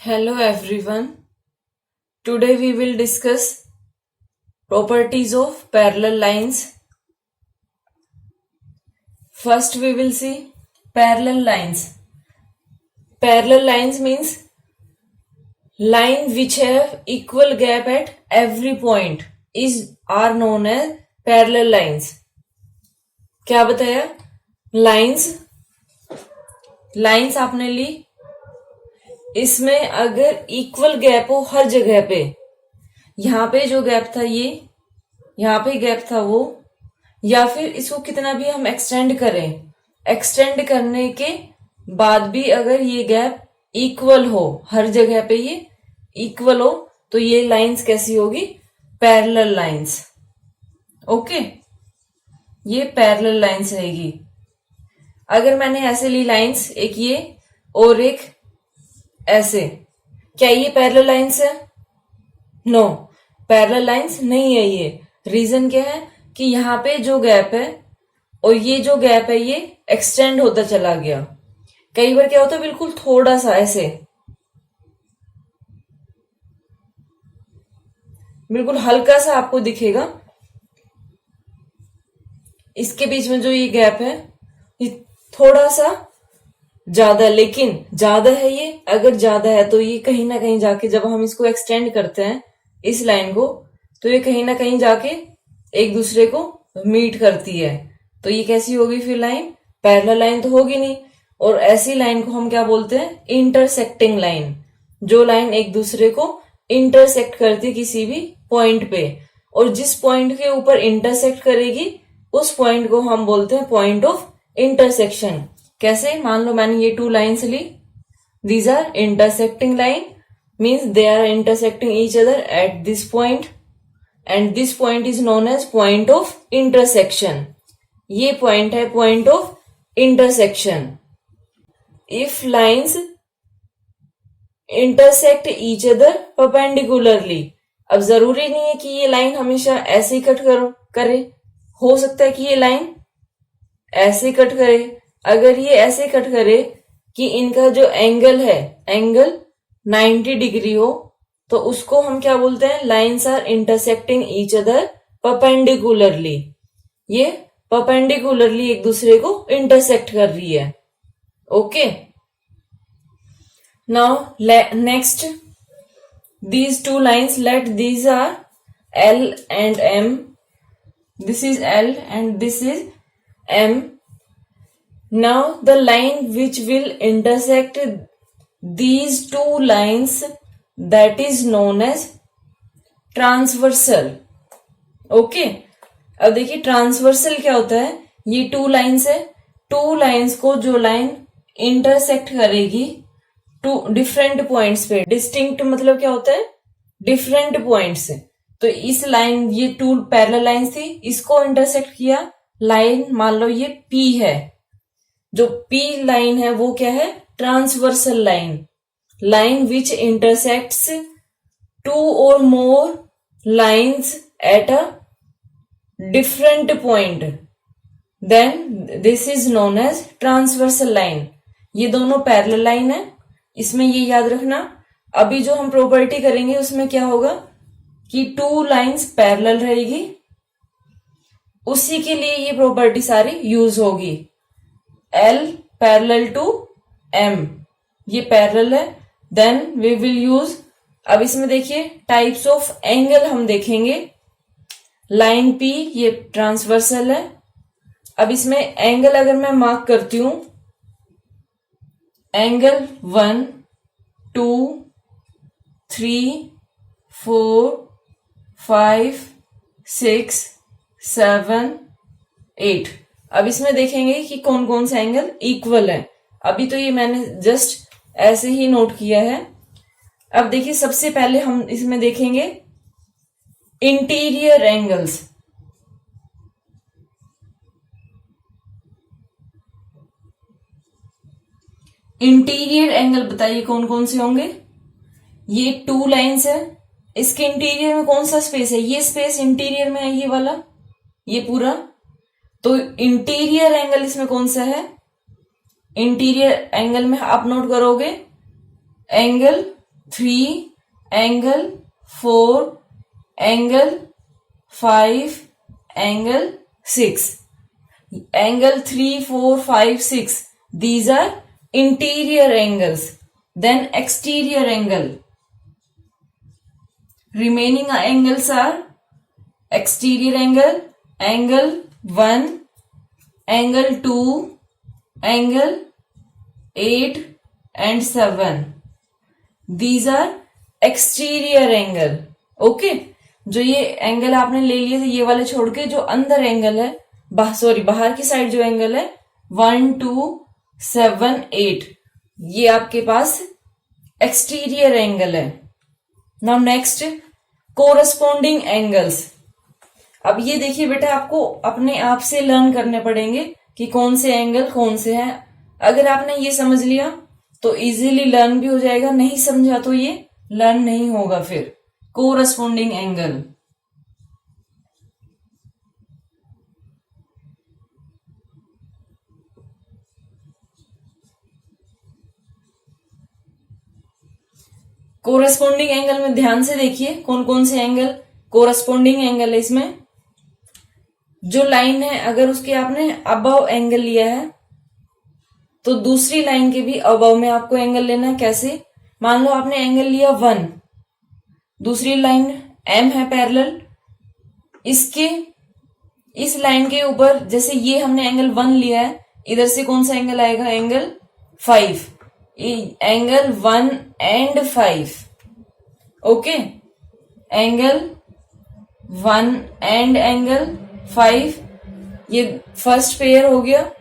Hello everyone. Today we will discuss properties of parallel lines. First we will see parallel lines. Parallel lines means line which have equal gap at every point are known as parallel lines. क्या बताया? Lines आपने ली, इसमें अगर equal gap हो हर जगह पे, यहाँ पे जो गैप था ये, यहाँ पे गैप था वो, या फिर इसको कितना भी हम एक्सटेंड करें, एक्सटेंड करने के बाद भी अगर ये गैप इक्वल हो, हर जगह पे ये इक्वल हो, तो ये लाइंस कैसी होगी? Parallel lines. ओके, ये पैरेलल लाइंस रहेगी. अगर मैंने ऐसे ली लाइंस, एक ये और एक ऐसे, क्या ये पैरेलल लाइंस है? नो, पैरेलल लाइंस नहीं है ये. रीजन क्या है कि यहाँ पे जो गैप है और ये जो गैप है ये एक्सटेंड होता चला गया. कई बार क्या होता है, बिल्कुल थोड़ा सा ऐसे, बिल्कुल हल्का सा आपको दिखेगा, इसके बीच में जो ये गैप है ये थोड़ा सा ज्यादा, लेकिन ज्यादा है ये. अगर ज्यादा है तो ये कहीं ना कहीं जाके, जब हम इसको एक्सटेंड करते हैं इस लाइन को, तो ये कहीं ना कहीं जाके एक दूसरे को मीट करती है. तो ये कैसी होगी फिर लाइन? पैरेलल लाइन तो होगी नहीं. और ऐसी लाइन को हम क्या बोलते हैं? Intersecting line. जो लाइन एक दूसरे को इंटरसेक्ट करती है किसी भी पॉइंट पे, और जिस पॉइंट के ऊपर इंटरसेक्ट करेगी उस पॉइंट को हम बोलते हैं पॉइंट ऑफ इंटरसेक्शन. कैसे? मान लो मैंने ये टू लाइन्स ली, these are intersecting line, means they are intersecting each other at this point, and this point is known as point of intersection. ये पॉइंट है point of intersection. If lines intersect each other perpendicularly, अब जरूरी नहीं है कि ये line हमेशा ऐसे ही कट करे, हो सकता है कि ये लाइन ऐसे कट करे. अगर ये ऐसे कट करे कि इनका जो एंगल है, एंगल 90 डिग्री हो, तो उसको हम क्या बोलते हैं? Lines are intersecting each other perpendicularly. ये परपेंडिकुलरली एक दूसरे को इंटरसेक्ट कर रही है. Okay, now next, these two lines, let these are L and M. This is L and this is M. Now the line which will intersect these two lines, that is known as transversal. Okay, अब देखिए transversal क्या होता है. ये two lines है, two lines को जो line intersect करेगी टू डिफरेंट पॉइंट्स पे, डिस्टिंक्ट मतलब क्या होता है? Different points. तो इस लाइन, ये टू पैरेलल लाइंस थी, इसको इंटरसेक्ट किया लाइन, मान लो ये P है, जो P लाइन है वो क्या है? Transversal line. Line which intersects two और more lines at a different point, then this is known as transversal line. ये दोनों पैरेलल लाइन है, इसमें ये याद रखना. अभी जो हम प्रॉपर्टी करेंगे उसमें क्या होगा कि टू लाइंस पैरेलल रहेगी, उसी के लिए ये प्रॉपर्टी सारी यूज होगी. L पैरेलल टू M, ये पैरेलल है, देन वी विल यूज. अब इसमें देखिए टाइप्स ऑफ एंगल हम देखेंगे. लाइन P ये ट्रांसवर्सल है. अब इसमें एंगल अगर मैं मार्क करती हूं, एंगल 1, 2, 3, 4, 5, 6, 7, 8. अब इसमें देखेंगे कि कौन कौन से एंगल इक्वल है. अभी तो ये मैंने जस्ट ऐसे ही नोट किया है. अब देखिए सबसे पहले हम इसमें देखेंगे इंटीरियर एंगल्स. इंटीरियर एंगल बताइए कौन कौन से होंगे. ये टू लाइंस है, इसके इंटीरियर में कौन सा स्पेस है? ये स्पेस इंटीरियर में है, ये वाला, ये पूरा. तो इंटीरियर एंगल इसमें कौन सा है? इंटीरियर एंगल में आप नोट करोगे angle 3 angle 4 angle 5 angle 6. Angle 3, 4, 5, 6. These are interior angles. Then exterior angle. Remaining angles are exterior angle, angle 1, angle 2, angle 8 and 7. These are exterior angle. Okay. जो ये angle आपने ले लिए थे ये वाले छोड़ के जो अंदर एंगल है बाहर की साइड जो एंगल है 1, 2, 7, 8 ये आपके पास एक्सटीरियर एंगल है. Now next corresponding angles. अब ये देखिए बेटा आपको अपने आप से लर्न करने पड़ेंगे कि कौन से एंगल कौन से हैं. अगर आपने ये समझ लिया तो इजीली लर्न भी हो जाएगा, नहीं समझा तो ये लर्न नहीं होगा. फिर कोरस्पॉन्डिंग एंगल. कोरस्पॉन्डिंग एंगल में ध्यान से देखिए कौन कौन से एंगल कोरस्पॉन्डिंग एंगल है. इसमें जो लाइन है अगर उसके आपने अबव एंगल लिया है तो दूसरी लाइन के भी अबव में आपको एंगल लेना है. कैसे? मान लो आपने एंगल लिया 1, दूसरी लाइन एम है पैरेलल, इसके इस लाइन के ऊपर जैसे ये हमने एंगल 1 लिया है इधर से कौन सा एंगल आएगा? Angle 5. Angle 1 and 5. Okay, angle 1 and angle 5 ये फर्स्ट पेयर हो गया.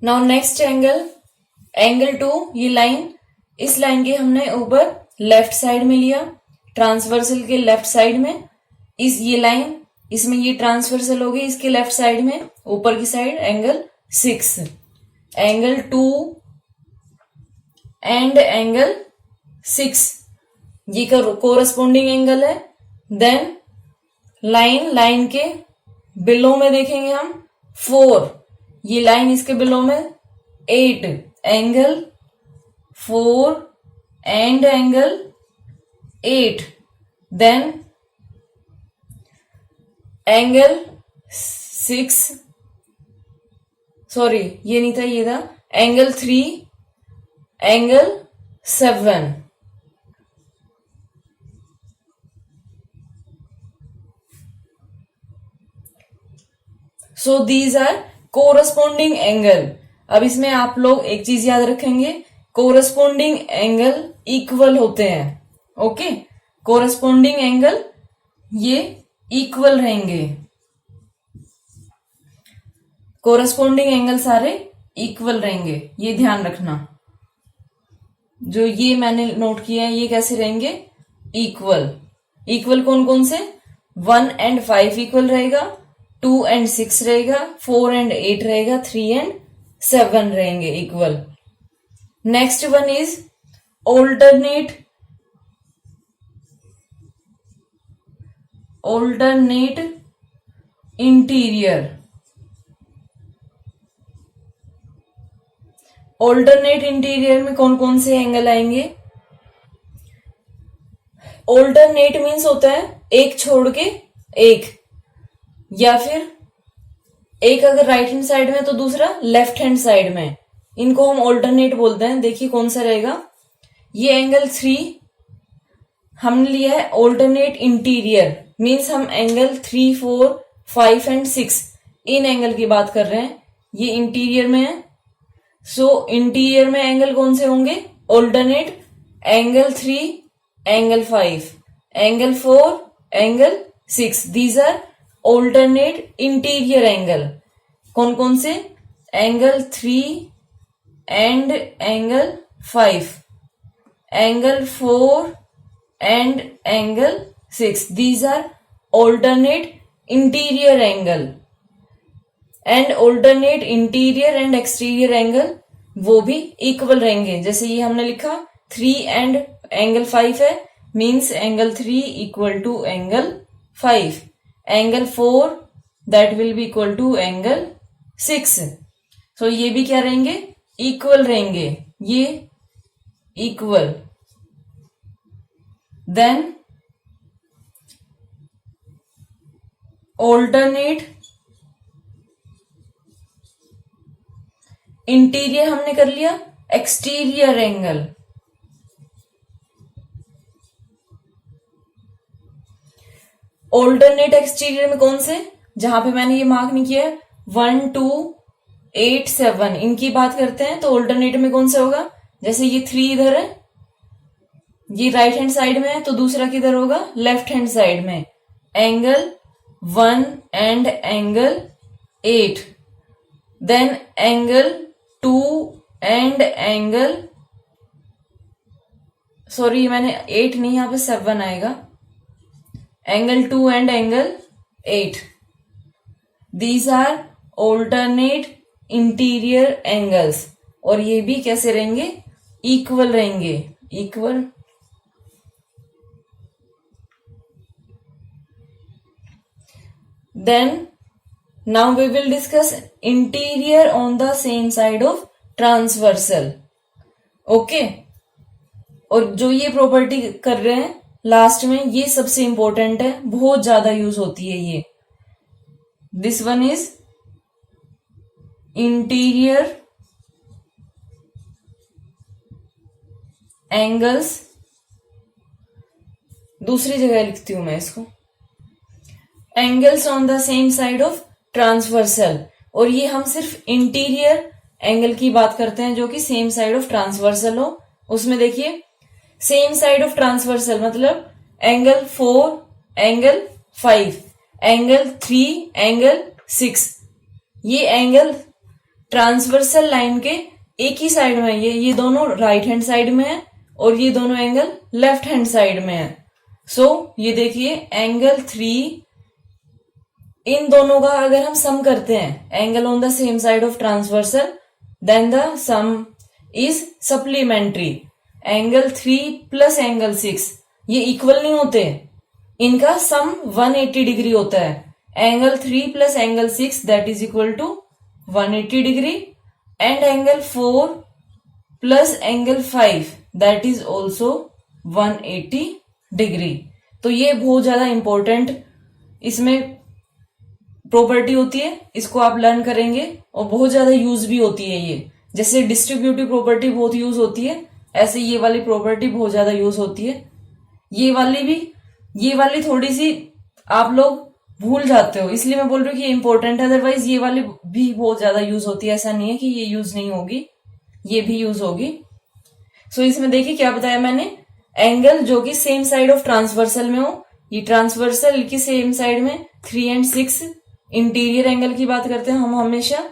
नाउ नेक्स्ट एंगल 2 ये लाइन, इस लाइन के हमने ऊपर लेफ्ट साइड में लिया, ट्रांसवर्सल के लेफ्ट साइड में. ये लाइन इसमें ये ट्रांसवर्सल हो गई इसके लेफ्ट साइड में ऊपर की side angle 6. Angle 2 and angle 6 ये कोरस्पॉन्डिंग एंगल है. देन लाइन के बिलो में देखेंगे हम 4, ये लाइन इसके बिलो में 8. Angle 4 and angle 8. Then angle 6 sorry ये नहीं था, ये था angle 3 angle 7. So these are corresponding angle. अब इसमें आप लोग एक चीज याद रखेंगे, कोरस्पॉन्डिंग एंगल इक्वल होते हैं. ओके, कोरस्पॉन्डिंग एंगल ये इक्वल रहेंगे. कोरस्पॉन्डिंग एंगल सारे इक्वल रहेंगे, ये ध्यान रखना. जो ये मैंने नोट किया है ये कैसे रहेंगे? इक्वल. इक्वल कौन कौन से? 1 एंड 5 इक्वल रहेगा, 2 एंड 6 रहेगा, 4 एंड 8 रहेगा, 3 एंड 7 रहेंगे equal. Next one is alternate interior. Alternate interior में कौन कौन से एंगल आएंगे? ऑल्टरनेट मीन्स होता है एक छोड़ के एक, या फिर एक अगर राइट हैंड साइड में तो दूसरा लेफ्ट हैंड साइड में, इनको हम ऑल्टरनेट बोलते हैं. देखिए कौन सा रहेगा. ये एंगल 3 हमने लिया है ऑल्टरनेट इंटीरियर, मीन्स हम एंगल 3, 4, 5 एंड 6 इन एंगल की बात कर रहे हैं. ये इंटीरियर में है. सो इंटीरियर में एंगल कौन से होंगे? Alternate. Angle 3 angle 5 angle 4 angle 6. These are alternate interior angle. कौन कौन से? Angle 3 and angle 5 angle 4 and angle 6. These are alternate interior angle. And alternate interior and exterior angle वो भी इक्वल रहेंगे. जैसे ये हमने लिखा 3 एंड एंगल 5 है, means angle 3 equal to angle 5. Angle 4 that will be equal to angle 6. So ये भी क्या रहेंगे? इक्वल रहेंगे. ये इक्वल. देन ऑल्टरनेट इंटीरियर हमने कर लिया, एक्सटीरियर एंगल, ऑल्टरनेट एक्सटीरियर में कौन से, जहां पे मैंने ये मार्क नहीं किया है 1 2 8 7 इनकी बात करते हैं, तो ऑल्टरनेट में कौन सा होगा, जैसे ये 3 इधर है, ये राइट हैंड साइड में है, तो दूसरा किधर होगा, लेफ्ट हैंड साइड में, angle 1 and angle 8, then angle 2 and angle, sorry मैंने 8 नहीं, यहां पे 7 आएगा, angle 2 and angle 8, these are alternate interior angles, और ये भी कैसे रहेंगे, इक्वल रहेंगे, equal. Then now we will discuss interior on the same side of transversal, okay. और जो ये प्रॉपर्टी कर रहे हैं लास्ट में, ये सबसे इंपॉर्टेंट है, बहुत ज्यादा यूज होती है ये, this one is interior angles, दूसरी जगह लिखती हूं मैं इसको, angles on the same side of transversal, और ये हम सिर्फ इंटीरियर एंगल की बात करते हैं जो कि सेम साइड ऑफ ट्रांसवर्सल हो। उसमें देखिए सेम साइड ऑफ ट्रांसवर्सल मतलब एंगल 4 एंगल 5 एंगल 3 एंगल 6, ये एंगल ट्रांसवर्सल लाइन के एक ही साइड में है, ये दोनों राइट हैंड साइड में है और ये दोनों एंगल लेफ्ट हैंड साइड में है। सो ये देखिए एंगल 3, इन दोनों का अगर हम सम करते हैं, angle on the same side of transversal, then the sum is supplementary, angle 3 plus angle 6 ये इक्वल नहीं होते, इनका सम 180 डिग्री होता है, angle 3 plus angle 6 that is equal to 180 degree, and angle 4 plus angle 5 that is also 180 degree. तो ये बहुत ज्यादा इंपॉर्टेंट इसमें प्रॉपर्टी होती है, इसको आप लर्न करेंगे और बहुत ज्यादा यूज भी होती है ये, जैसे डिस्ट्रीब्यूटिव प्रॉपर्टी बहुत यूज होती है, ऐसे ये वाली प्रॉपर्टी बहुत ज्यादा यूज होती है। ये वाली थोड़ी सी आप लोग भूल जाते हो, इसलिए मैं बोल रही हूँ कि ये इंपॉर्टेंट है, अदरवाइज ये वाली भी बहुत ज्यादा यूज होती है, ऐसा नहीं है कि ये यूज नहीं होगी, ये भी यूज होगी। सो इसमें देखिए क्या बताया मैंने, एंगल जो कि सेम साइड ऑफ ट्रांसवर्सल में हो, ये ट्रांसवर्सल की सेम साइड में 3 एंड 6 इंटीरियर एंगल की बात करते हैं हम हमेशा,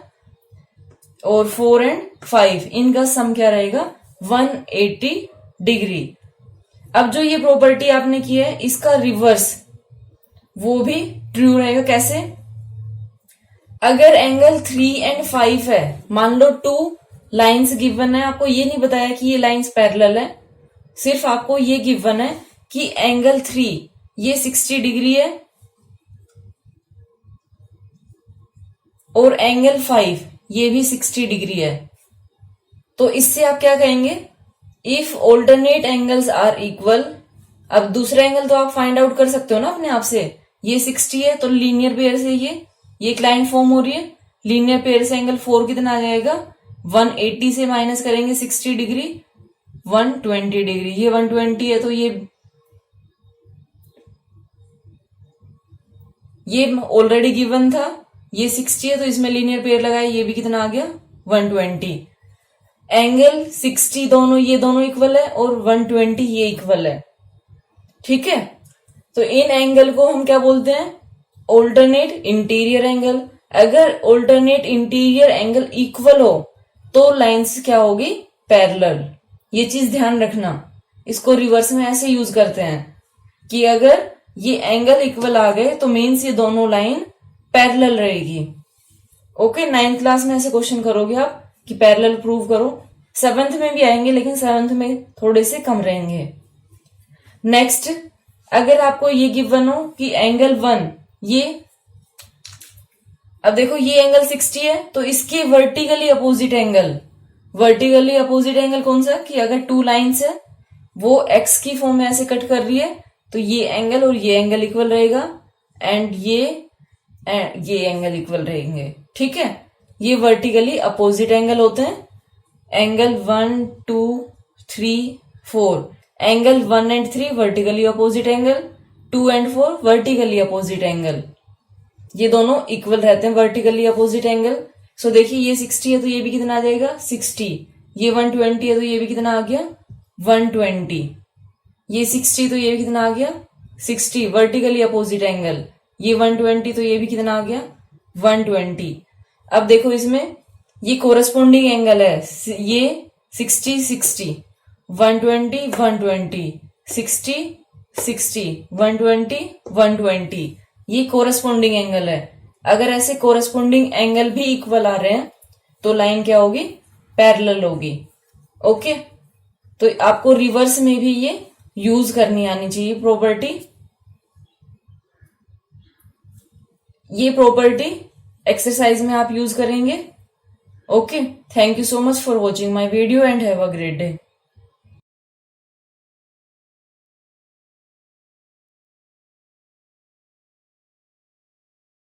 और 4 एंड 5 इनका सम क्या रहेगा 180 डिग्री। अब जो ये प्रॉपर्टी आपने की है इसका रिवर्स वो भी ट्रू रहेगा, कैसे, अगर एंगल 3 एंड 5 है, मान लो 2 लाइंस गिवन है, आपको ये नहीं बताया कि ये लाइंस पैरेलल है, सिर्फ आपको ये गिवन है कि एंगल 3 ये 60 डिग्री है और एंगल 5 ये भी 60 डिग्री है, तो इससे आप क्या कहेंगे, if alternate angles are equal. अब दूसरा एंगल तो आप फाइंड आउट कर सकते हो ना अपने आप से, ये 60 है तो लीनियर पेयर से ये एक लाइन फॉर्म हो रही है, लीनियर पेयर से एंगल 4 कितना आ जाएगा, 180 से माइनस करेंगे 60 डिग्री 120 डिग्री, ये 120 है तो ये ऑलरेडी गिवन था, ये 60 है तो इसमें लीनियर पेयर लगाए, ये भी कितना आ गया 120, एंगल 60 दोनों ये दोनों इक्वल है और 120 ये इक्वल है, ठीक है। तो इन एंगल को हम क्या बोलते हैं, ऑल्टरनेट इंटीरियर एंगल। अगर ऑल्टरनेट इंटीरियर एंगल इक्वल हो तो लाइंस क्या होगी, पैरेलल, ये चीज ध्यान रखना। इसको रिवर्स में ऐसे यूज करते हैं कि अगर ये एंगल इक्वल आ गए तो मीन्स ये दोनों लाइन पैरेलल रहेगी। ओके, 9th क्लास में ऐसे क्वेश्चन करोगे आप कि पैरेलल प्रूव करो, 7th में भी आएंगे लेकिन 7th में थोड़े से कम रहेंगे। नेक्स्ट, अगर आपको ये गिवन हो कि एंगल 1 ये, अब देखो ये एंगल 60 है तो इसके वर्टिकली अपोजिट एंगल कौन सा, कि अगर 2 लाइन्स है, वो एक्स की फॉर्म में ऐसे कट कर रही है तो ये एंगल और ये एंगल इक्वल रहेगा एंड ये एंगल इक्वल रहेंगे। ठीक है, ये वर्टिकली अपोजिट एंगल होते हैं। Angle 1 2 3 4, angle 1 and 3 vertically opposite angle, 2 and 4 vertically opposite angle, ये दोनों इक्वल रहते हैं वर्टिकली अपोजिट एंगल। सो देखिए ये 60 है तो ये भी कितना आ जाएगा 60, ये 120 है तो ये भी कितना आ गया 120, ये 60 तो ये भी कितना आ गया 60 वर्टिकली अपोजिट एंगल, ये 120 तो ये भी कितना आ गया 120। अब देखो इसमें ये कोरस्पोंडिंग एंगल है, ये 60 60 120 120 60 60 120 120, ये कोरस्पोंडिंग एंगल है। अगर ऐसे कोरस्पोंडिंग एंगल भी इक्वल आ रहे हैं तो लाइन क्या होगी पैरेलल होगी। ओके, तो आपको रिवर्स में भी ये यूज करनी आनी चाहिए प्रॉपर्टी। ये प्रॉपर्टी एक्सरसाइज में आप यूज करेंगे। Okay, thank you so much for watching my video and have a great day.